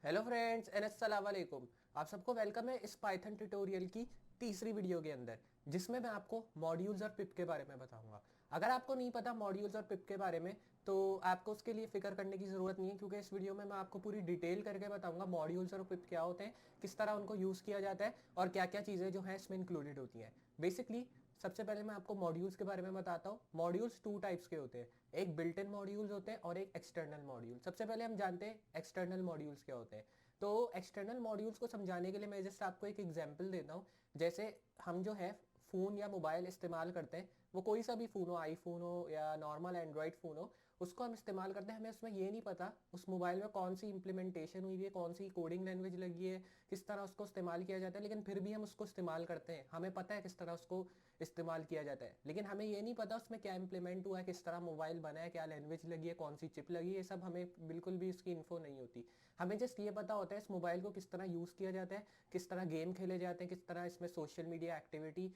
Hello friends and अस्सलाम वालेकुम। आप सबको वेलकम है इस पाइथन ट्यूटोरियल की तीसरी वीडियो के अंदर, जिसमें मैं आपको मॉड्यूल्स और पिप के बारे में बताऊंगा। अगर आपको नहीं पता मॉड्यूल्स और पिप के बारे में तो आपको उसके लिए फिक्र करने की ज़रूरत नहीं है, क्योंकि इस वीडियो में मैं आपको पूरी डिटेल करके बताऊंगा मॉड्यूल्स और पिप क्या होते हैं, किस तरह उनको यूज़ किया जाता है और क्या क्या चीज़ें जो हैं इसमें इंक्लूडेड होती हैं। बेसिकली सबसे पहले मैं आपको मॉड्यूल्स के बारे में बताता हूँ। मॉड्यूल्स टू टाइप्स के होते हैं, एक बिल्ट इन मॉड्यूल्स होते हैं और एक एक्सटर्नल मॉड्यूल। सबसे पहले हम जानते हैं एक्सटर्नल मॉड्यूल्स क्या होते हैं। तो एक्सटर्नल मॉड्यूल्स को समझाने के लिए मैं जस्ट आपको एक एग्जांपल देता हूँ। जैसे हम जो है फ़ोन या मोबाइल इस्तेमाल करते हैं, वो कोई सा भी फ़ोन हो, आईफोन हो या नॉर्मल एंड्रॉयड फ़ोन हो, उसको हम इस्तेमाल करते हैं। हमें उसमें ये नहीं पता उस मोबाइल में कौन सी इम्प्लीमेंटेशन हुई है, कौन सी कोडिंग लैंग्वेज लगी है, किस तरह उसको इस्तेमाल किया जाता है, लेकिन फिर भी हम उसको इस्तेमाल करते हैं। हमें पता है किस तरह उसको इस्तेमाल किया जाता है, लेकिन हमें ये नहीं पता उसमें क्या इम्प्लीमेंट हुआ है, किस तरह मोबाइल बना है, क्या लैंग्वेज लगी है, कौन सी चिप लगी है। ये सब हमें बिल्कुल भी उसकी इन्फो नहीं होती। हमें जस्ट ये पता होता है इस मोबाइल को किस तरह यूज़ किया जाता है, किस तरह गेम खेले जाते हैं, किस तरह इसमें सोशल मीडिया एक्टिविटी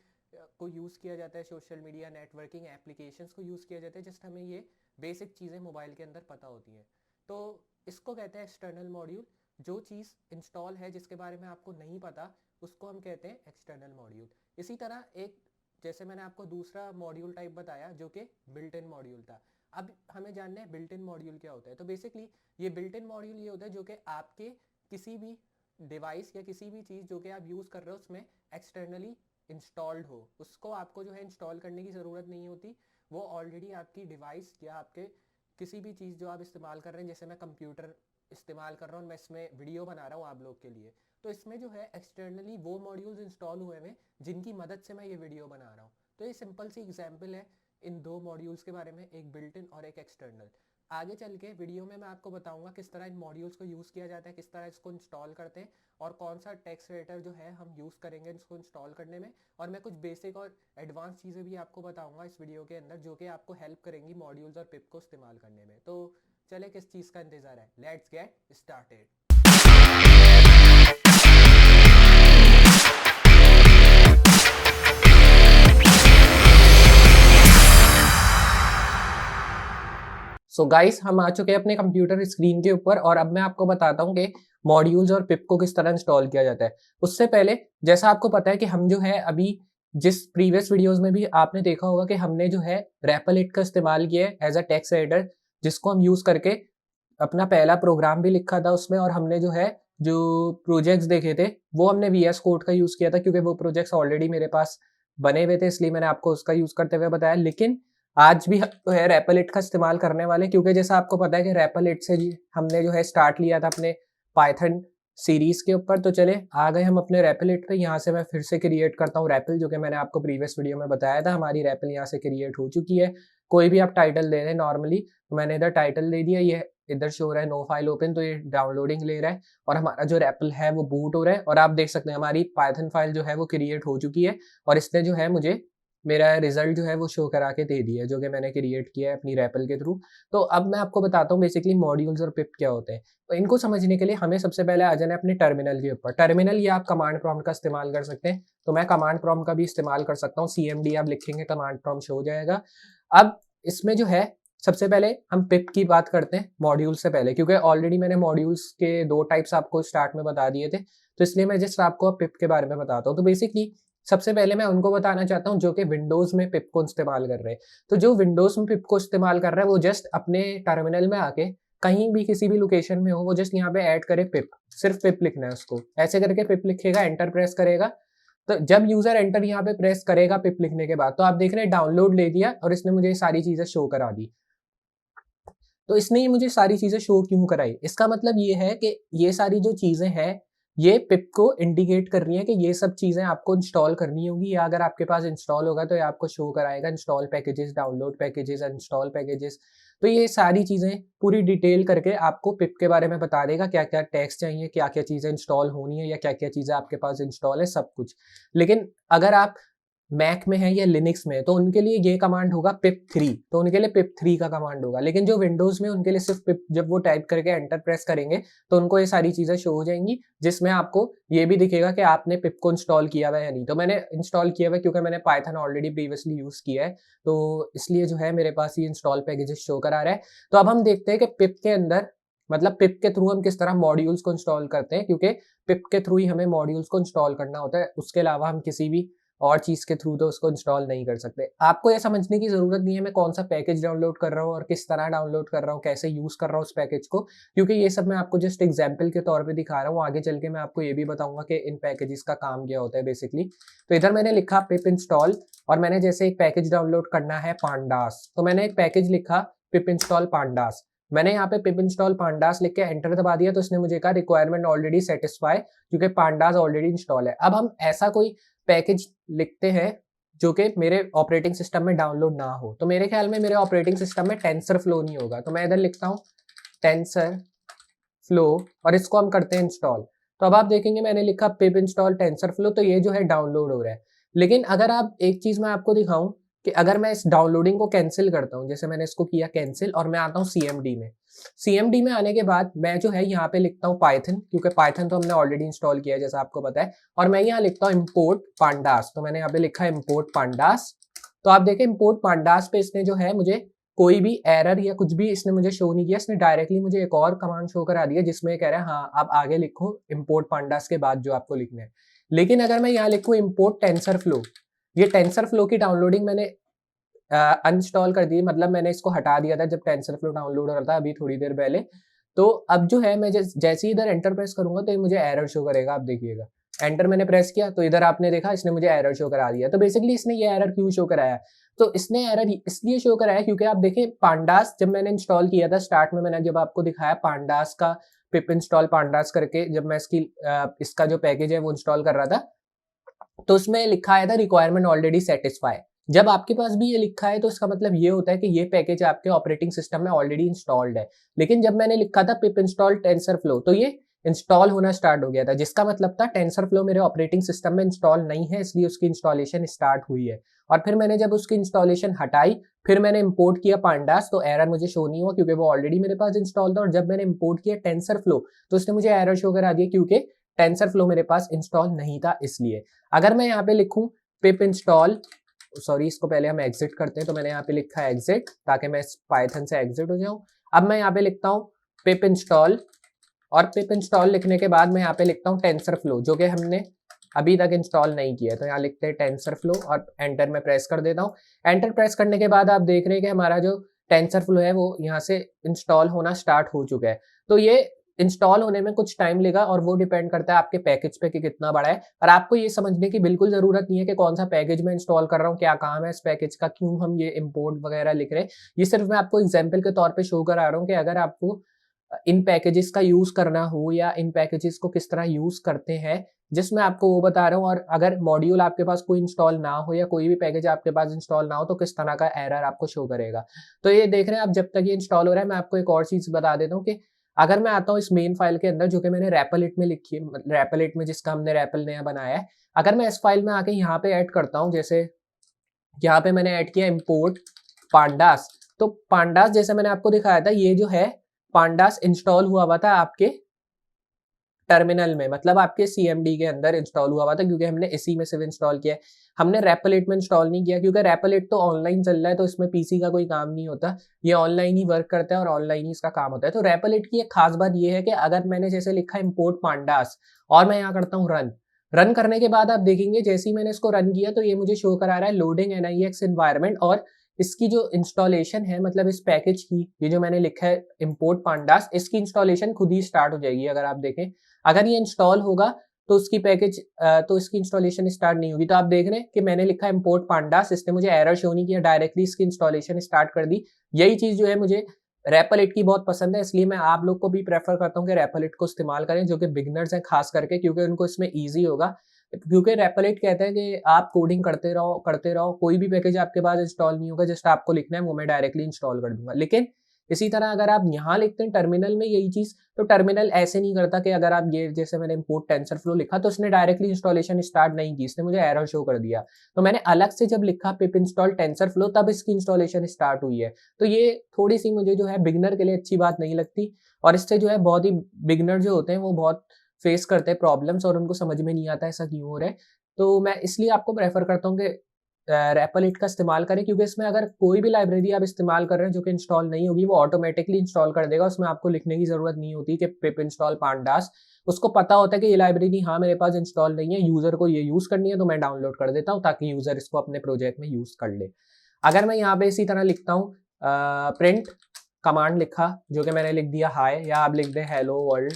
को यूज़ किया जाता है, सोशल मीडिया नेटवर्किंग एप्लीकेशंस को यूज़ किया जाता है। जस्ट हमें ये बेसिक चीज़ें मोबाइल के अंदर पता होती हैं। तो इसको कहते हैं एक्सटर्नल मॉड्यूल। जो चीज़ इंस्टॉल है जिसके बारे में आपको नहीं पता, उसको हम कहते हैं एक्सटर्नल मॉड्यूल। इसी तरह एक, जैसे मैंने आपको दूसरा मॉड्यूल टाइप बताया जो कि बिल्ट इन मॉड्यूल था। अब हमें जानना है बिल्ट इन मॉड्यूल क्या होता है। तो बेसिकली ये बिल्ट इन मॉड्यूल ये होता है जो कि आपके किसी भी डिवाइस या किसी भी चीज़ जो कि आप यूज़ कर रहे हो उसमें एक्सटर्नली इंस्टॉल्ड हो, उसको आपको जो है इंस्टॉल करने की ज़रूरत नहीं होती। वो ऑलरेडी आपकी डिवाइस या आपके किसी भी चीज़ जो आप इस्तेमाल कर रहे हैं, जैसे मैं कंप्यूटर इस्तेमाल कर रहा हूँ, मैं इसमें वीडियो बना रहा हूँ आप लोग के लिए, तो इसमें जो है एक्सटर्नली वो मॉड्यूल्स इंस्टॉल हुए हैं जिनकी मदद से मैं ये वीडियो बना रहा हूँ। तो ये सिंपल सी एग्जाम्पल है इन दो मॉड्यूल्स के बारे में, एक बिल्ट इन और एक एक्सटर्नल। आगे चल के वीडियो में मैं आपको बताऊंगा किस तरह इन मॉड्यूल्स को यूज़ किया जाता है, किस तरह इसको इंस्टॉल करते हैं और कौन सा टेक्स्ट एडिटर जो है हम यूज़ करेंगे इसको इंस्टॉल करने में। और मैं कुछ बेसिक और एडवांस चीज़ें भी आपको बताऊंगा इस वीडियो के अंदर जो कि आपको हेल्प करेंगी मॉड्यूल्स और पिप को इस्तेमाल करने में। तो चले किस चीज़ का इंतज़ार है, let's get started. So guys, हम आ चुके हैं अपने कंप्यूटर स्क्रीन के ऊपर और अब मैं आपको बताता हूँ कि मॉड्यूल्स और पिप को किस तरह इंस्टॉल किया जाता है। उससे पहले जैसा आपको पता है कि हम जो है अभी जिस प्रीवियस वीडियोस में भी आपने देखा होगा कि हमने जो है रैपल का इस्तेमाल किया है एज अ टेक्स्ट एडिटर, जिसको हम यूज करके अपना पहला प्रोग्राम भी लिखा था उसमें। और हमने जो है जो प्रोजेक्ट्स देखे थे वो हमने VS कोड का यूज किया था, क्योंकि वो प्रोजेक्ट्स ऑलरेडी मेरे पास बने हुए थे, इसलिए मैंने आपको उसका यूज करते हुए बताया। लेकिन आज भी हम जो है रैपल का इस्तेमाल करने वाले, क्योंकि जैसा आपको पता है कि रैपल से हमने जो है स्टार्ट लिया था अपने पाइथन सीरीज के ऊपर। तो चले आ गए हम अपने रैपल पे। यहाँ से मैं फिर से क्रिएट करता हूँ रैपल, जो कि मैंने आपको प्रीवियस वीडियो में बताया था। हमारी रैपल यहाँ से क्रिएट हो चुकी है। कोई भी आप टाइटल दे दें नॉर्मली, तो मैंने इधर टाइटल दे दिया, ये इधर शो हो रहा है नो फाइल ओपन, तो ये डाउनलोडिंग ले रहा है और हमारा जो रैपल है वो बूट हो रहा है। और आप देख सकते हैं हमारी पाइथन फाइल जो है वो क्रिएट हो चुकी है और इसने जो है मुझे मेरा रिजल्ट जो है वो शो करा के दे दिया है, जो कि मैंने क्रिएट किया है अपनी रैपल के थ्रू। तो अब मैं आपको बताता हूँ बेसिकली मॉड्यूल्स और पिप क्या होते हैं। तो इनको समझने के लिए हमें सबसे पहले आ जाना है अपने टर्मिनल के ऊपर। टर्मिनल या आप कमांड प्रॉम्प्ट का इस्तेमाल कर सकते हैं, तो मैं कमांड प्रॉम्प्ट का भी इस्तेमाल कर सकता हूँ। CMD आप लिखेंगे कमांड प्रॉम्प्ट शो हो जाएगा। अब इसमें जो है सबसे पहले हम पिप की बात करते हैं मॉड्यूल से पहले, क्योंकि ऑलरेडी मैंने मॉड्यूल्स के दो टाइप्स आपको स्टार्ट में बता दिए थे, तो इसलिए मैं जस्ट आपको पिप के बारे में बताता हूँ। तो बेसिकली सबसे पहले मैं उनको बताना चाहता हूँ जो कि विंडोज में पिप को इस्तेमाल कर रहे हैं। तो जो विंडोज में पिप को इस्तेमाल कर रहा है वो जस्ट अपने टर्मिनल में आके कहीं भी किसी भी लोकेशन में हो, वो जस्ट यहाँ पे ऐड करे पिप, सिर्फ पिप लिखना है उसको। ऐसे करके पिप लिखेगा, एंटर प्रेस करेगा। तो जब यूजर एंटर यहाँ पे प्रेस करेगा पिप लिखने के बाद, तो आप देख रहे हैं डाउनलोड ले दिया और इसने मुझे सारी चीजें शो करा दी। तो इसने ये मुझे सारी चीजें शो क्यों कराई, इसका मतलब ये है कि ये सारी जो चीजें हैं ये पिप को इंडिकेट कर रही है कि ये सब चीजें आपको इंस्टॉल करनी होगी, या अगर आपके पास इंस्टॉल होगा तो ये आपको शो कराएगा install packages, download packages, install packages. तो ये सारी चीजें पूरी डिटेल करके आपको पिप के बारे में बता देगा, क्या क्या टैग्स चाहिए, क्या क्या चीजें इंस्टॉल होनी है या क्या क्या चीजें आपके पास इंस्टॉल है, सब कुछ। लेकिन अगर आप मैक में है या लिनक्स में है तो उनके लिए ये कमांड होगा pip3, तो उनके लिए pip3 का कमांड होगा। लेकिन जो विंडोज में उनके लिए सिर्फ pip, जब वो टाइप करके एंटर प्रेस करेंगे तो उनको ये सारी चीजें शो हो जाएंगी, जिसमें आपको ये भी दिखेगा कि आपने पिप को इंस्टॉल किया हुआ है या नहीं। तो मैंने इंस्टॉल किया हुआ है क्योंकि मैंने पाइथन ऑलरेडी प्रीवियसली यूज किया है, तो इसलिए जो है मेरे पास ये इंस्टॉल पैकेजेस शो करा रहा है। तो अब हम देखते हैं कि पिप के अंदर मतलब पिप के थ्रू हम किस तरह मॉड्यूल्स को इंस्टॉल करते हैं, क्योंकि पिप के थ्रू ही हमें मॉड्यूल्स को इंस्टॉल करना होता है, उसके अलावा हम किसी भी और चीज़ के थ्रू तो उसको इंस्टॉल नहीं कर सकते। आपको ये समझने की ज़रूरत नहीं है मैं कौन सा पैकेज डाउनलोड कर रहा हूँ और किस तरह डाउनलोड कर रहा हूँ, कैसे यूज़ कर रहा हूँ उस पैकेज को, क्योंकि ये सब मैं आपको जस्ट एग्जाम्पल के तौर पे दिखा रहा हूँ। आगे चल के मैं आपको ये भी बताऊँगा कि इन पैकेजेस का काम क्या होता है बेसिकली। तो इधर मैंने लिखा पिप इंस्टॉल और मैंने जैसे एक पैकेज डाउनलोड करना है पांडास, तो मैंने एक पैकेज लिखा पिप इंस्टॉल पांडास। मैंने यहाँ पे पिप इंस्टॉल पांडास लिख के एंटर दबा दिया, तो इसने मुझे कहा रिक्वायरमेंट ऑलरेडी सेटिस्फाई, क्योंकि पांडास ऑलरेडी इंस्टॉल है। अब हम ऐसा कोई पैकेज लिखते हैं जो कि मेरे ऑपरेटिंग सिस्टम में डाउनलोड ना हो, तो मेरे ख्याल में मेरे ऑपरेटिंग सिस्टम में टेंसरफ्लो नहीं होगा, तो मैं इधर लिखता हूँ टेंसरफ्लो और इसको हम करते हैं इंस्टॉल। तो अब आप देखेंगे मैंने लिखा पिप इंस्टॉल टेंसरफ्लो, तो ये जो है डाउनलोड हो रहा है। लेकिन अगर आप एक चीज मैं आपको दिखाऊं कि अगर मैं इस डाउनलोडिंग को कैंसिल करता हूं, जैसे मैंने इसको किया कैंसिल और मैं आता हूं सीएमडी में। सीएमडी में आने के बाद मैं जो है यहाँ पे लिखता हूँ पाइथन, क्योंकि पाइथन तो हमने ऑलरेडी इंस्टॉल किया है जैसा आपको पता है, और मैं यहाँ लिखता हूँ इम्पोर्ट पांडास। तो मैंने यहाँ पे लिखा है इम्पोर्ट पांडास। तो आप देखें इम्पोर्ट पांडास पे इसने जो है मुझे कोई भी एरर या कुछ भी इसने मुझे शो नहीं किया, इसने डायरेक्टली मुझे एक और कमांड शो करा दिया जिसमें कह रहा है हाँ आप आगे लिखो इम्पोर्ट पांडास के बाद जो आपको लिखना है। लेकिन अगर मैं यहाँ लिखूँ इम्पोर्ट टेंसरफ्लो, ये टेंसरफ्लो की डाउनलोडिंग मैंने अनइंस्टॉल कर दी, मतलब मैंने इसको हटा दिया था जब टेंसरफ्लो डाउनलोड हो रहा था अभी थोड़ी देर पहले। तो अब जो है मैं जैसे ही इधर एंटर प्रेस करूंगा तो ये मुझे एरर शो करेगा, आप देखिएगा एंटर मैंने प्रेस किया तो इधर आपने देखा इसने मुझे एरर शो करा दिया। तो बेसिकली इसने ये एरर क्यों शो कराया, तो इसने एरर इसलिए शो कराया क्योंकि आप देखें पांडास जब मैंने इंस्टॉल किया था स्टार्ट में, मैंने जब आपको दिखाया पांडास का पिप इंस्टॉल पांडास करके, जब मैं इसका जो पैकेज है वो इंस्टॉल कर रहा था, तो उसमें लिखा आया था रिक्वायरमेंट ऑलरेडी सेटिस्फाई। जब आपके पास भी ये लिखा है तो इसका मतलब ये होता है कि ये पैकेज आपके ऑपरेटिंग सिस्टम में ऑलरेडी इंस्टॉल्ड है। लेकिन जब मैंने लिखा था पिप इंस्टॉल टेंसरफ्लो तो ये इंस्टॉल होना स्टार्ट हो गया था, जिसका मतलब था टेंसरफ्लो मेरे ऑपरेटिंग सिस्टम में इंस्टॉल नहीं है, इसलिए उसकी इंस्टॉलेशन स्टार्ट हुई है। और फिर मैंने जब उसकी इंस्टॉलेशन हटाई, फिर मैंने इंपोर्ट किया पांडास, तो एरर मुझे शो नहीं हुआ क्योंकि वो ऑलरेडी मेरे पास इंस्टॉल था। और जब मैंने इंपोर्ट किया टेंसरफ्लो तो उसने मुझे एरर शो करा दिया क्योंकि टेंसरफ्लो मेरे पास इंस्टॉल नहीं था इसलिए। अगर मैं यहाँ पे लिखूं पिप इंस्टॉल, सॉरी इसको पहले हम एग्जिट करते हैं, तो मैंने यहाँ पे लिखा है एग्जिट ताकि मैं इस पाइथन से एग्जिट हो जाऊं। अब मैं यहाँ पे लिखता हूँ पिप इंस्टॉल और पिप इंस्टॉल लिखने के बाद मैं यहाँ पे लिखता हूँ टेंसरफ्लो जो कि हमने अभी तक इंस्टॉल नहीं किया है, तो यहाँ लिखते हैं टेंसरफ्लो और एंटर में प्रेस कर देता हूँ। एंटर प्रेस करने के बाद आप देख रहे हैं कि हमारा जो टेंसरफ्लो है वो यहाँ से इंस्टॉल होना स्टार्ट हो चुका है। तो ये इंस्टॉल होने में कुछ टाइम लेगा और वो डिपेंड करता है आपके पैकेज पे कि कितना बड़ा है। और आपको ये समझने की बिल्कुल जरूरत नहीं है कि कौन सा पैकेज मैं इंस्टॉल कर रहा हूँ, क्या काम है इस पैकेज का, क्यों हम ये इंपोर्ट वगैरह लिख रहे हैं। ये सिर्फ मैं आपको एग्जाम्पल के तौर पे शो करा रहा हूँ कि अगर आपको इन पैकेजेस का यूज करना हो या इन पैकेजेस को किस तरह यूज करते हैं, जिसमें आपको वो बता रहा हूँ। और अगर मॉड्यूल आपके पास कोई इंस्टॉल ना हो या कोई भी पैकेज आपके पास इंस्टॉल ना हो तो किस तरह का एरर आपको शो करेगा। तो ये देख रहे हैं आप, जब तक ये इंस्टॉल हो रहा है मैं आपको एक और चीज बता देता हूँ कि अगर मैं आता हूँ इस मेन फाइल के अंदर जो कि मैंने रैपलिट में लिखी है, रैपलिट में जिसका हमने रैपल नया बनाया है, अगर मैं इस फाइल में आके यहाँ पे ऐड करता हूँ, जैसे यहाँ पे मैंने ऐड किया इंपोर्ट पांडास, तो पांडास जैसे मैंने आपको दिखाया था ये जो है पांडास इंस्टॉल हुआ था आपके टर्मिनल में, मतलब आपके सीएमडी के अंदर इंस्टॉल हुआ था क्योंकि हमने इसी में सिर्फ इंस्टॉल किया है। हमने रैपलिट में इंस्टॉल नहीं किया क्योंकि रैपलिट तो ऑनलाइन चल रहा है, तो इसमें पीसी का कोई काम नहीं होता, ये ऑनलाइन ही वर्क करता है और ऑनलाइन ही इसका काम होता है। तो रैपलिट की एक खास बात ये है कि अगर मैंने जैसे लिखा इंपोर्ट पांडास और मैं यहाँ करता हूँ रन करने के बाद आप देखेंगे जैसे ही मैंने इसको रन किया तो ये मुझे शो करा रहा है लोडिंग NIX एनवायरनमेंट, और इसकी जो इंस्टॉलेशन है मतलब इस पैकेज की, ये जो मैंने लिखा है इंपोर्ट पांडास, इसकी इंस्टॉलेशन खुद ही स्टार्ट हो जाएगी। अगर आप देखें अगर ये इंस्टॉल होगा तो उसकी पैकेज तो इसकी इंस्टॉलेशन स्टार्ट नहीं होगी। तो आप देख रहे हैं कि मैंने लिखा इंपोर्ट पांडास, इसने मुझे एरर शो नहीं किया, डायरेक्टली इसकी इंस्टॉलेशन स्टार्ट कर दी। यही चीज जो है मुझे रैपलिट की बहुत पसंद है, इसलिए मैं आप लोग को भी प्रेफर करता हूँ कि रैपलिट को इस्तेमाल करें जो कि बिगनर्स हैं खास करके, क्योंकि उनको इसमें ईजी होगा। क्योंकि रैपलिट कहता है कि आप कोडिंग करते रहो, कोई भी पैकेज आपके पास इंस्टॉल नहीं होगा, जस्ट आपको लिखना है वो मैं डायरेक्टली इंस्टॉल कर दूंगा। लेकिन इसी तरह अगर आप यहाँ लिखते हैं टर्मिनल में यही चीज, तो टर्मिनल ऐसे नहीं करता कि अगर आप ये जैसे मैंने इंपोर्ट टेंसरफ्लो लिखा तो उसने डायरेक्टली इंस्टॉलेशन स्टार्ट नहीं की, इसने मुझे एरर शो कर दिया। तो मैंने अलग से जब लिखा पिप इंस्टॉल टेंसरफ्लो तब इसकी इंस्टॉलेशन स्टार्ट हुई है। तो ये थोड़ी सी मुझे जो है बिगनर के लिए अच्छी बात नहीं लगती, और इससे जो है बहुत ही बिगनर जो होते हैं वो बहुत फेस करते हैं प्रॉब्लम्स और उनको समझ में नहीं आता ऐसा क्यों हो रहा है। तो मैं इसलिए आपको प्रेफर करता हूँ कि रैपलिट का इस्तेमाल करें, क्योंकि इसमें अगर कोई भी लाइब्रेरी आप इस्तेमाल कर रहे हैं जो कि इंस्टॉल नहीं होगी, वो ऑटोमेटिकली इंस्टॉल कर देगा। उसमें आपको लिखने की जरूरत नहीं होती कि पिप इंस्टॉल पांडास। उसको पता होता है कि ये लाइब्रेरी हाँ मेरे पास इंस्टॉल नहीं है, यूजर को ये यूज करनी है, तो मैं डाउनलोड कर देता हूँ ताकि यूजर इसको अपने प्रोजेक्ट में यूज कर ले। अगर मैं यहाँ पे इसी तरह लिखता हूँ प्रिंट कमांड लिखा, जो कि मैंने लिख दिया हाय, या आप लिख दें हेलो वर्ल्ड,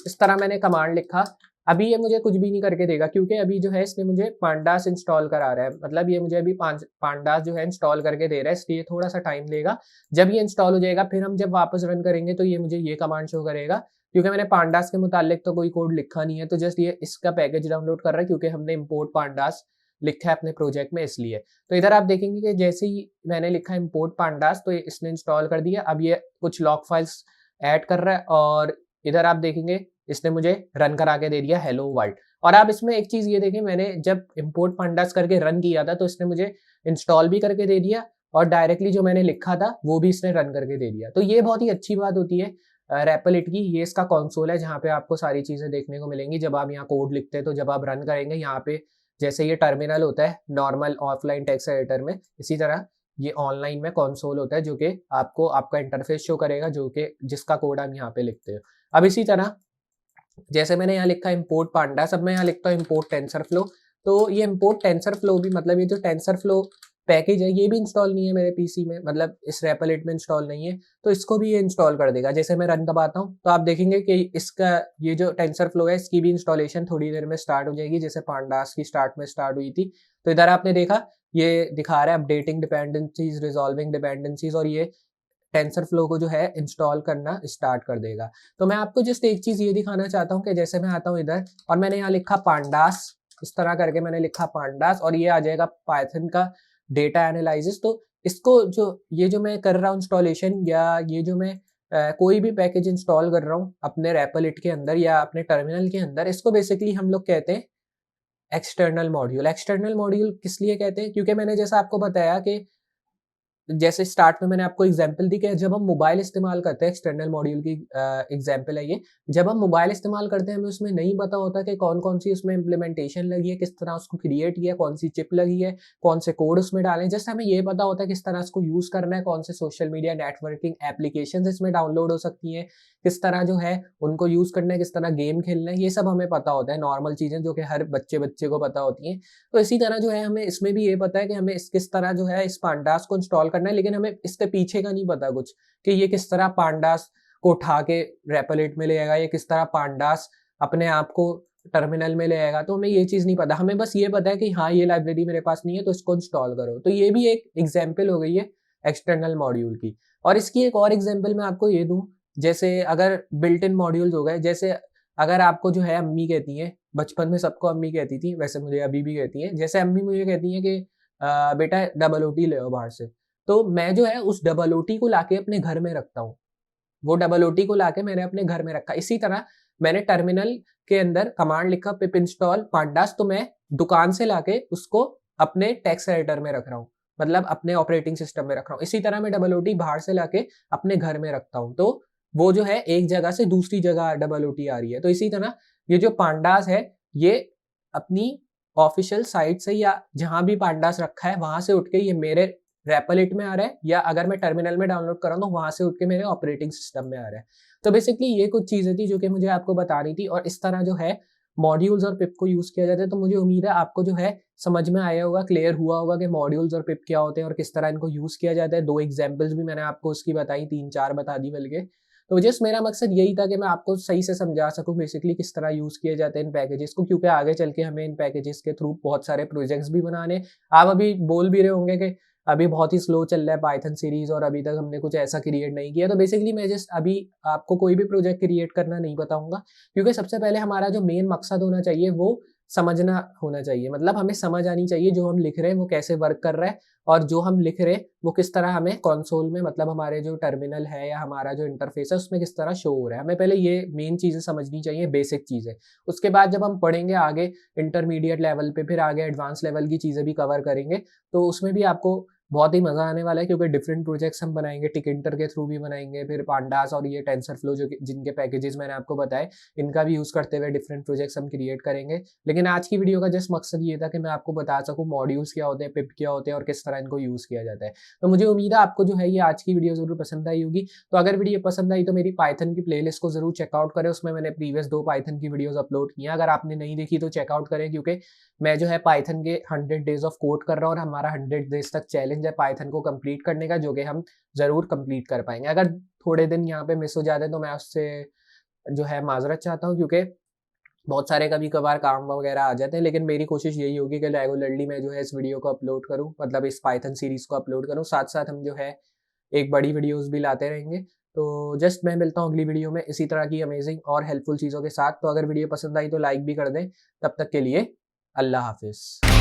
इस तरह मैंने कमांड लिखा। अभी ये मुझे कुछ भी नहीं करके देगा, क्योंकि अभी जो है इसने मुझे पांडास इंस्टॉल करा रहा है, मतलब ये मुझे अभी पांडास जो है इंस्टॉल करके दे रहा है, इसलिए थोड़ा सा टाइम लेगा। जब ये इंस्टॉल हो जाएगा फिर हम जब वापस रन करेंगे तो ये मुझे ये कमांड शो करेगा, क्योंकि मैंने पांडास के मुतालिक तो कोई कोड लिखा नहीं है, तो जस्ट ये इसका पैकेज डाउनलोड कर रहा है, क्योंकि हमने इम्पोर्ट पांडास लिखा है अपने प्रोजेक्ट में इसलिए। तो इधर आप देखेंगे कि जैसे ही मैंने लिखा इम्पोर्ट पांडास तो इसने इंस्टॉल कर दिया। अब ये कुछ लॉग फाइल्स ऐड कर रहा है, और इधर आप देखेंगे इसने मुझे रन करा के दे दिया हेलो वर्ल्ड। और आप इसमें एक चीज ये देखें, मैंने जब इम्पोर्ट पांडास करके रन किया था तो इसने मुझे इंस्टॉल भी करके दे दिया, और डायरेक्टली जो मैंने लिखा था वो भी इसने रन करके दे दिया। तो ये बहुत ही अच्छी बात होती है रैपलिट की। ये इसका कंसोल है जहाँ पे आपको सारी चीजें देखने को मिलेंगी जब आप यहाँ कोड लिखते हैं। तो जब आप रन करेंगे यहाँ पे, जैसे ये टर्मिनल होता है नॉर्मल ऑफलाइन टेक्स्ट एडिटर में, इसी तरह ये ऑनलाइन में कंसोल होता है जो कि आपको आपका इंटरफेस शो करेगा, जो कि जिसका कोड हम यहाँ पे लिखते हैं। अब इसी तरह जैसे मैंने यहाँ लिखा इम्पोर्ट पांडास, अब मैं यहाँ लिखता हूँ इम्पोर्ट टेंसरफ्लो। तो ये इम्पोर्ट टेंसरफ्लो भी, मतलब ये जो टेंसरफ्लो पैकेज है ये भी इंस्टॉल नहीं है मेरे पीसी में, मतलब इस रैपलिट में इंस्टॉल नहीं है, तो इसको भी ये इंस्टॉल कर देगा। जैसे मैं रन दबाता हूँ तो आप देखेंगे कि इसका ये जो टेंसरफ्लो है इसकी भी इंस्टॉलेशन थोड़ी देर में स्टार्ट हो जाएगी, जैसे पांडास की स्टार्ट में स्टार्ट हुई थी। तो इधर आपने देखा ये दिखा रहा है अपडेटिंग डिपेंडेंसीज, रिजॉल्विंग डिपेंडेंसीज, और ये टेंसरफ्लो को जो है इंस्टॉल करना स्टार्ट कर देगा। तो मैं आपको जस्ट एक चीज ये दिखाना चाहता हूँ कि जैसे मैं आता हूँ इधर और मैंने यहाँ लिखा पांडास, इस तरह करके मैंने लिखा पांडास, और ये आ जाएगा पाइथन का डेटा एनालिसिस। तो इसको जो ये जो मैं कर रहा हूँ इंस्टॉलेशन, या ये जो मैं कोई भी पैकेज इंस्टॉल कर रहा हूँ अपने रैपलिट के अंदर या अपने टर्मिनल के अंदर, इसको बेसिकली हम लोग कहते हैं एक्सटर्नल मॉड्यूल। एक्सटर्नल मॉड्यूल किस लिए कहते हैं, क्योंकि मैंने जैसा आपको बताया कि जैसे स्टार्ट में मैंने आपको एग्जांपल दी कि जब हम मोबाइल इस्तेमाल करते हैं, एक्सटर्नल मॉड्यूल की एग्जांपल है ये, जब हम मोबाइल इस्तेमाल करते हैं हमें उसमें नहीं पता होता कि कौन कौन सी उसमें इम्प्लीमेंटेशन लगी है, किस तरह उसको क्रिएट किया, कौन सी चिप लगी है, कौन से कोड उसमें डालें। जस्ट हमें ये पता होता है किस तरह उसको यूज करना है, कौन से सोशल मीडिया नेटवर्किंग एप्लीकेशन इसमें डाउनलोड हो सकती हैं, किस तरह जो है उनको यूज करना है, किस तरह गेम खेलना है, ये सब हमें पता होता है, नॉर्मल चीजें जो कि हर बच्चे को पता होती हैं। तो इसी तरह जो है हमें इसमें भी ये पता है कि हमें किस तरह जो है इस पांडास को इंस्टॉल करना है, लेकिन हमें इसके पीछे का नहीं पता कुछ कि ये किस तरह पांडास को उठा के रैपलिट में ले आएगा, ये किस तरह पांडास अपने आप को टर्मिनल में ले आएगा। तो हमें ये चीज नहीं पता, हमें बस ये पता है कि हाँ ये लाइब्रेरी मेरे पास नहीं है तो इसको इंस्टॉल करो। तो ये भी एक एग्जाम्पल हो गई है एक्सटर्नल मॉड्यूल की। और इसकी एक और एग्जाम्पल मैं आपको ये दूं, जैसे अगर बिल्ट इन मॉड्यूल्स हो गए, जैसे अगर आपको जो है अम्मी कहती हैं, बचपन में सबको अम्मी कहती थी, वैसे मुझे अभी भी कहती हैं, जैसे अम्मी मुझे कहती हैं कि बेटा डबल ओटी ले आओ बाहर से, तो मैं जो है उस डबल ओटी को लाके अपने घर में रखता हूँ, वो डबल ओटी को लाके मैंने अपने घर में रखा। इसी तरह मैंने टर्मिनल के अंदर कमांड लिखा पिप इंस्टॉल पांडास, तो मैं दुकान से लाके उसको अपने टेक्स्ट एडिटर में रख रहा हूँ, मतलब अपने ऑपरेटिंग सिस्टम में रख रहा हूँ। इसी तरह मैं डबल ओटी बाहर से लाके अपने घर में रखता हूँ, तो वो जो है एक जगह से दूसरी जगह डबल ओटी आ रही है। तो इसी तरह ये जो पांडास है ये अपनी ऑफिशियल साइट से या जहां भी पांडास रखा है वहां से उठ के ये मेरे रैपलिट में आ रहा है, या अगर मैं टर्मिनल में डाउनलोड कर रहा हूँ तो वहां से उठ के मेरे ऑपरेटिंग सिस्टम में आ रहा है। तो बेसिकली ये कुछ चीजें थी जो कि मुझे आपको बतानी थी, और इस तरह जो है मॉड्यूल्स और पिप को यूज किया जाता है। तो मुझे उम्मीद है आपको जो है समझ में आया होगा, क्लियर हुआ होगा कि मॉड्यूल्स और पिप क्या होते हैं और किस तरह इनको यूज किया जाता है। दो एग्जाम्पल्स भी मैंने आपको उसकी बताई, 3-4 बता दी बल्कि। तो जस्ट मेरा मकसद यही था कि मैं आपको सही से समझा सकूं बेसिकली किस तरह यूज किए जाते हैं इन पैकेजेस को, क्योंकि आगे चल के हमें इन पैकेजेस के थ्रू बहुत सारे प्रोजेक्ट्स भी बनाने। आप अभी बोल भी रहे होंगे कि अभी बहुत ही स्लो चल रहा है पाइथन सीरीज और अभी तक हमने कुछ ऐसा क्रिएट नहीं किया। तो बेसिकली मैं जस्ट अभी आपको कोई भी प्रोजेक्ट क्रिएट करना नहीं बताऊंगा, क्योंकि सबसे पहले हमारा जो मेन मकसद होना चाहिए वो समझना होना चाहिए, मतलब हमें समझ आनी चाहिए जो हम लिख रहे हैं वो कैसे वर्क कर रहा है, और जो हम लिख रहे हैं वो किस तरह हमें कंसोल में, मतलब हमारे जो टर्मिनल है या हमारा जो इंटरफेस है उसमें किस तरह शो हो रहा है। हमें पहले ये मेन चीज़ें समझनी चाहिए, बेसिक चीज़ें। उसके बाद जब हम पढ़ेंगे आगे इंटरमीडिएट लेवल पे, फिर आगे एडवांस लेवल की चीज़ें भी कवर करेंगे, तो उसमें भी आपको बहुत ही मज़ा आने वाला है क्योंकि डिफरेंट प्रोजेक्ट्स हम बनाएंगे, टिकिंटर के थ्रू भी बनाएंगे, फिर पांडास और ये टेंसरफ्लो जो जिनके पैकेजेस मैंने आपको बताए इनका भी यूज़ करते हुए डिफरेंट प्रोजेक्ट्स हम क्रिएट करेंगे। लेकिन आज की वीडियो का जस्ट मकसद ये था कि मैं आपको बता सकूँ मॉड्यूल्स क्या होते हैं, पिप क्या होते हैं और किस तरह इनको यूज़ किया जाता है। तो मुझे उम्मीद है आपको जो है ये आज की वीडियो ज़रूर पसंद आई होगी। तो अगर वीडियो पसंद आई तो मेरी पाइथन की प्लेलिस्ट को ज़रूर चेकआउट करें, उसमें मैंने प्रीवियस 2 पाइथन की वीडियोज़ अपलोड की हैं। अगर आपने नहीं देखी तो चेकआउट करें क्योंकि मैं जो है पाइथन के 100 डेज़ ऑफ कोड कर रहा हूँ और हमारा 100 डेज़ तक चैलेंज है पाइथन को कंप्लीट करने का, जो कि हम ज़रूर कंप्लीट कर पाएँगे। अगर थोड़े दिन यहाँ पे मिस हो जाते हैं तो मैं उससे जो है माज़रत चाहता हूँ क्योंकि बहुत सारे कभी-कभार काम वगैरह आ जाते हैं, लेकिन मेरी कोशिश यही होगी कि रेगुलरली मैं जो है इस वीडियो को अपलोड करूँ, मतलब इस पाइथन सीरीज़ को अपलोड करूँ। साथ-साथ हम जो है एक बड़ी वीडियोज़ भी लाते रहेंगे। तो जस्ट मैं मिलता हूँ अगली वीडियो में इसी तरह की अमेज़िंग और हेल्पफुल चीज़ों के साथ। तो अगर वीडियो पसंद आई तो लाइक भी कर दें। तब तक के लिए अल्लाह हाफ़िज़।